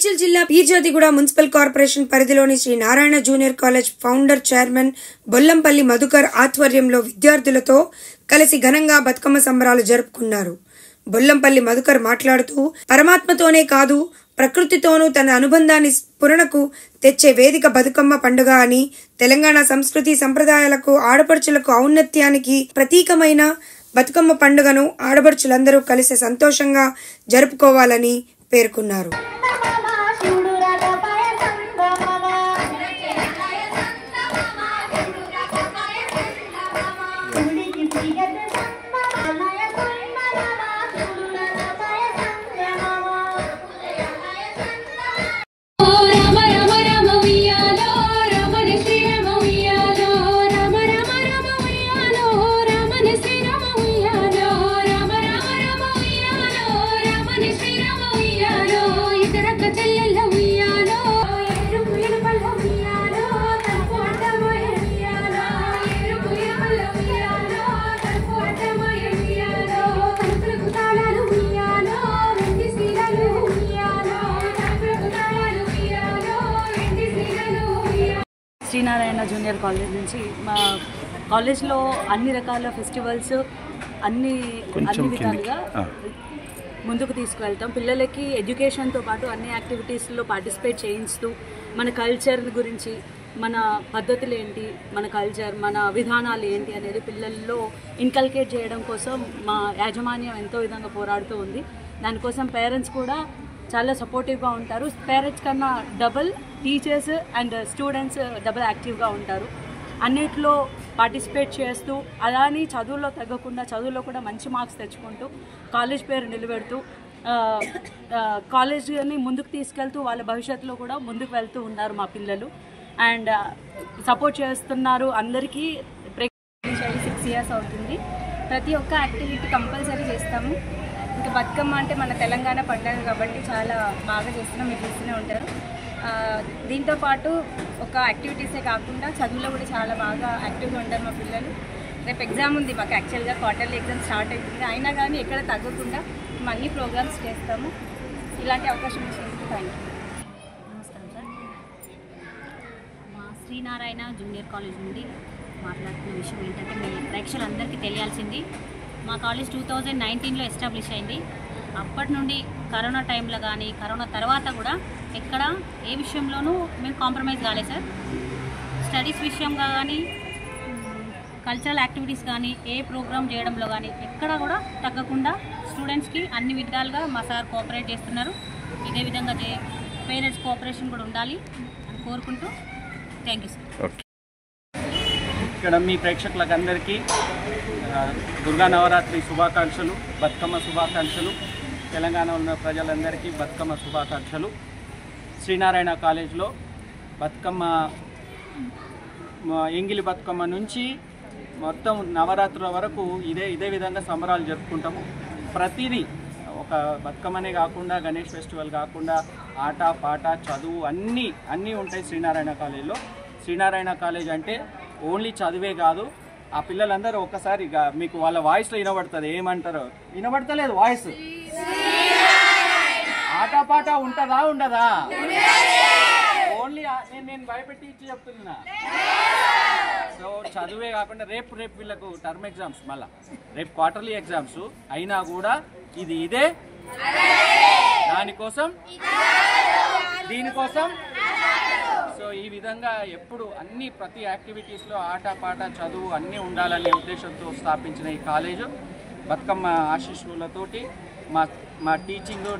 మేడ్చల్ జిల్లా Peerzadiguda municipal corporation పరిధిలోని Sri Narayana junior college founder chairman Bollampally Madhukar ఆధ్వర్యంలో విద్యార్థులతో కలిసి ఘనంగా బతుకమ్మ సంబరాలు జరుపుకున్నారు. బొల్లంపల్లి మధుకర్ మాట్లాడుతూ పరమాత్మతోనే కాదు ప్రకృతితోనూ తన అనుబంధాన్ని స్ఫురణకు తెచ్చే వేదిక బతుకమ్మ పండుగ అని, తెలంగాణ సంస్కృతి సంప్రదాయాలకు ఆడపడుచులకు ఔన్నత్యానికి ప్రతీకమైన బతుకమ్మ పండుగను ఆడపడుచులందరూ కలిసి సంతోషంగా జరుపుకోవాలని పేర్కొన్నారు. శ్రీనారాయణ జూనియర్ కాలేజ్ నుంచి మా కాలేజ్లో అన్ని రకాల ఫెస్టివల్స్ అన్ని విధాలుగా ముందుకు తీసుకువెళ్తాం. పిల్లలకి ఎడ్యుకేషన్తో పాటు అన్ని యాక్టివిటీస్లో పార్టిసిపేట్ చేయిస్తూ మన కల్చర్ గురించి, మన పద్ధతులు ఏంటి, మన కల్చర్, మన విధానాలు ఏంటి అనేది పిల్లల్లో ఇన్కల్కేట్ చేయడం కోసం మా యాజమాన్యం ఎంతో విధంగా పోరాడుతూ ఉంది. దానికోసం పేరెంట్స్ కూడా చాలా సపోర్టివ్గా ఉంటారు. పేరెంట్స్ కన్నా double teachers and students double యాక్టివ్గా ఉంటారు. అన్నిట్లో పార్టిసిపేట్ చేస్తూ అలానే చదువులో తగ్గకుండా చదువులో కూడా మంచి మార్క్స్ తెచ్చుకుంటూ కాలేజ్ పేరు నిలబెడుతూ కాలేజ్ని ముందుకు తీసుకెళ్తూ వాళ్ళ భవిష్యత్తులో కూడా ముందుకు వెళ్తూ ఉన్నారు మా పిల్లలు. అండ్ సపోర్ట్ చేస్తున్నారు అందరికీ. 6 years అవుతుంది. ప్రతి ఒక్క యాక్టివిటీ కంపల్సరీ చేస్తాము. ఇంకా బతుకమ్మ అంటే మన తెలంగాణ పండుగ కాబట్టి చాలా బాగా చేస్తున్నాం, మీరు చూస్తూనే ఉంటారు. దీంతోపాటు ఒక యాక్టివిటీసే కాకుండా చదువులో కూడా చాలా బాగా యాక్టివ్గా ఉంటారు మా పిల్లలు. రేపు ఎగ్జామ్ ఉంది మాకు, యాక్చువల్గా క్వార్టర్లీ ఎగ్జామ్ స్టార్ట్ అవుతుంది. అయినా కానీ ఎక్కడ తగ్గకుండా మేము అన్ని ప్రోగ్రామ్స్ చేస్తాము. ఇలాంటి అవకాశం ఇచ్చినందుకు థ్యాంక్ యూ. నమస్కారం సార్. మా శ్రీనారాయణ జూనియర్ కాలేజ్ నుండి మాట్లాడుతున్న విషయం ఏంటంటే, మీ ప్రేక్షకులందరికీ తెలియాల్సింది, మా కాలేజ్ 2019లో ఎస్టాబ్లిష్ అయింది. అప్పటి నుండి కరోనా టైంలో కానీ కరోనా తర్వాత కూడా ఎక్కడ ఏ విషయంలోనూ మేము కాంప్రమైజ్ కాలేదు సార్. స్టడీస్ విషయంగా కానీ కల్చరల్ యాక్టివిటీస్ కానీ ఏ ప్రోగ్రామ్ చేయడంలో కానీ ఎక్కడ కూడా తగ్గకుండా స్టూడెంట్స్కి అన్ని విధాలుగా మా సార్ కోఆపరేట్ చేస్తున్నారు. ఇదే విధంగా పేరెంట్స్ కోఆపరేషన్ కూడా ఉండాలి అని కోరుకుంటూ థ్యాంక్ యూ సార్. ఇక్కడ మీ ప్రేక్షకులకు అందరికీ దుర్గా నవరాత్రి శుభాకాంక్షలు, బతుకమ్మ శుభాకాంక్షలు. తెలంగాణలో ఉన్న ప్రజలందరికీ బతుకమ్మ శుభాకాంక్షలు. శ్రీనారాయణ కాలేజ్లో బతుకమ్మ, ఎంగిలి బతుకమ్మ నుంచి మొత్తం నవరాత్రుల వరకు ఇదే విధంగా సంబరాలు జరుపుకుంటాము. ప్రతిదీ ఒక బతుకమ్మనే కాకుండా, గణేష్ ఫెస్టివల్ కాకుండా ఆట పాట చదువు అన్నీ ఉంటాయి శ్రీనారాయణ కాలేజ్లో. శ్రీనారాయణ కాలేజ్ అంటే ఓన్లీ చదివే కాదు. ఆ పిల్లలందరూ ఒక్కసారి మీకు వాళ్ళ వాయిస్లో వినబడుతుంది. ఏమంటారో వినబడతలేదు వాయిస్. ఆటపాట ఉంటుందా ఉండదా? ఓన్లీ నేను భయపెట్టి ఇచ్చి చెప్తున్నా. సో చదువే కాకుండా రేపు వీళ్ళకు టర్మ్ ఎగ్జామ్స్, మళ్ళా రేపు క్వార్టర్లీ ఎగ్జామ్స్ అయినా కూడా ఇదే దీనికోసం. సో ఈ విధంగా ఎప్పుడు ప్రతి యాక్టివిటీస్లో ఆట పాట చదువు అన్నీ ఉండాలనే ఉద్దేశంతో స్థాపించిన ఈ కాలేజు బతుకమ్మ ఆశీస్సులతోటి మా టీచింగ్